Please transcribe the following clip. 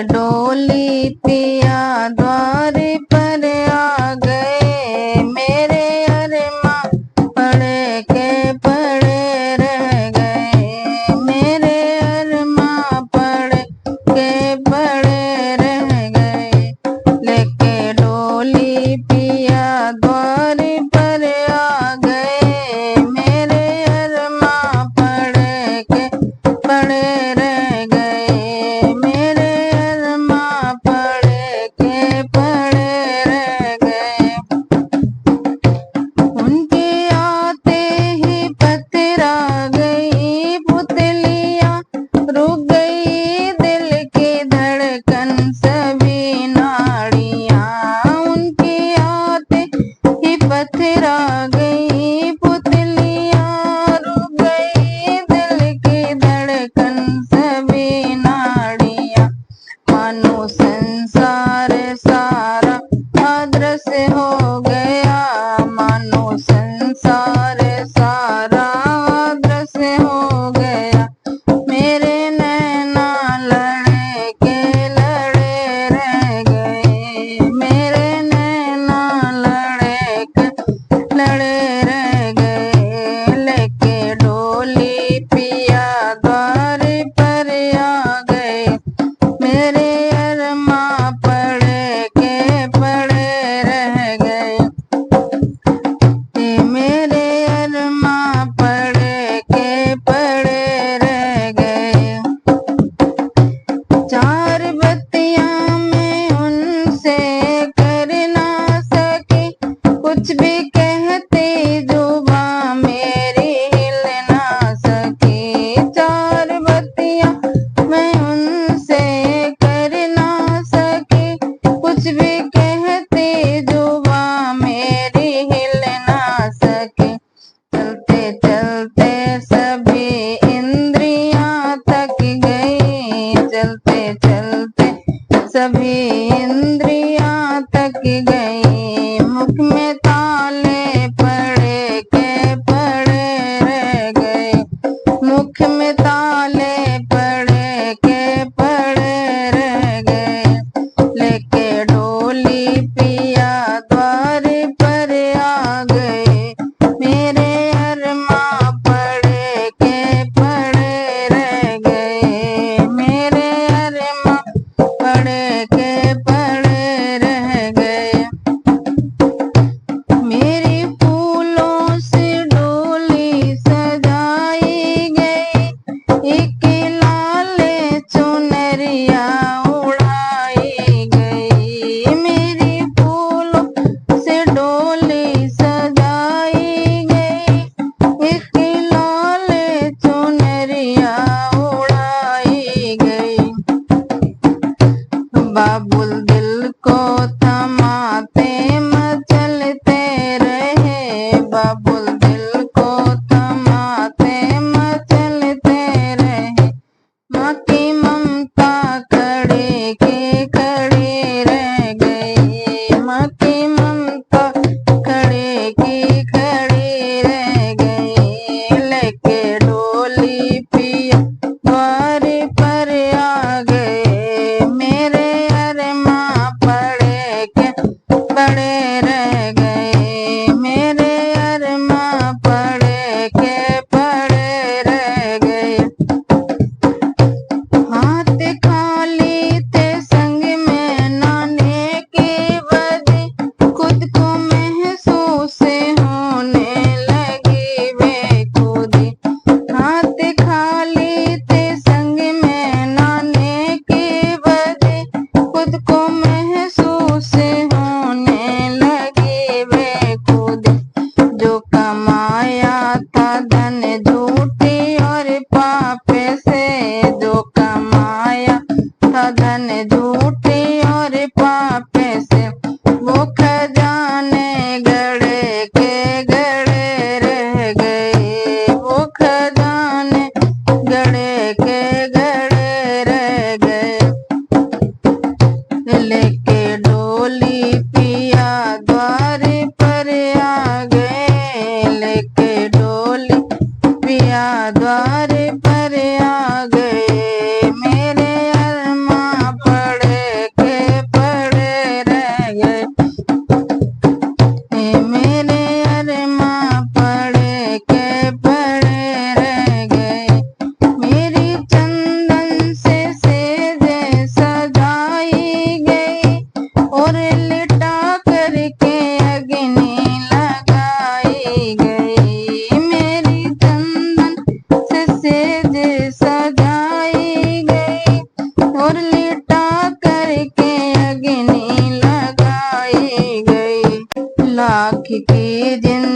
डोली पिया द्वार पर आ गए, मेरे अरमां पड़े के पड़े रह गए, मेरे अरमां पड़े के पड़े रह गए। लेके डोली पिया द्वार पर आ गए, मेरे अरमां पड़े के पड़े रह गए, मेरे अरमां पड़े के पड़े रह गए। उनके आते ही पत्थरा गई पुतलियां, रुक गई दिल की धड़कन सभी नाड़ियां। उनके आते ही पत्थरा गई पुतलियां, रुक गई दिल की धड़कन सभी नाड़ियां। मानो संसार सारा अदृश्य हो गया, मानो संसार सारा अदृश्य हो गया। मेरे नैना लड़े के लड़े रह गए, मेरे नैना लड़े के लड़े रह गए। लेके डोली पिया द्वार पर आ गए, मेरे अरमां पड़े के पड़े रह गए, मेरे अरमां पड़े के पड़े रह गए। चार बत्तियां मैं उनसे कर ना सकी, कुछ भी कहते जुबां मेरी हिल ना सकी। चार बत्तियां मैं उनसे कर ना सकी, कुछ भी कहते जुबां मेरी हिल ना सकी। चलते चलते सभी इंद्रियां थक गई, चलते चलते सभी इंद्रियां थक गई। मुख में ताले पड़े के पड़े रह गए, मुख में ताले पड़े के पड़े रह गए। लेके डोली पिया द्वार पर आ गए, मेरे अरमां पड़े के पड़े रह गए, मेरे अरमां पड़े के पड़े रह गए। मेरी फूलों से डोली सजाई गई, एक लाले चुनरिया उड़ाई गई। मेरी फूलों से डोली सजाई गई, एक लाले चुनरिया उड़ाई गई। बाबुल दिल को थमाते मचलते रहे, बाबुल दिल को थमाते मचलते रहे। माँ की ममता खड़े के खड़े रह गई, माँ की ममता खड़े की खड़े रह गई। लेके डोली पिया द्वार पर आ गए, मेरे अरमां पड़े के पड़े रह गए, मेरे अरमां पड़े के पड़े रह गए। हाथ खाली थे संग में नाने की बदी, खुद को महसूस होने लगी बेखुदी। हाथ खाली थे संग में नाने की बदी, खुद को महसूस होने लगी बेखुदी। जो कमाया था धन झूठी और पापे से, जो कमाया था धन झूठी और पापे से, वो खजाने गड़े के गड़े रह गए, वो खजाने गड़े के गड़े रह गए। लेके डोली पिया द्वार पर आ गए, लेके डोली पिया द्वार पर आ गए, मेरे अरमां पड़े की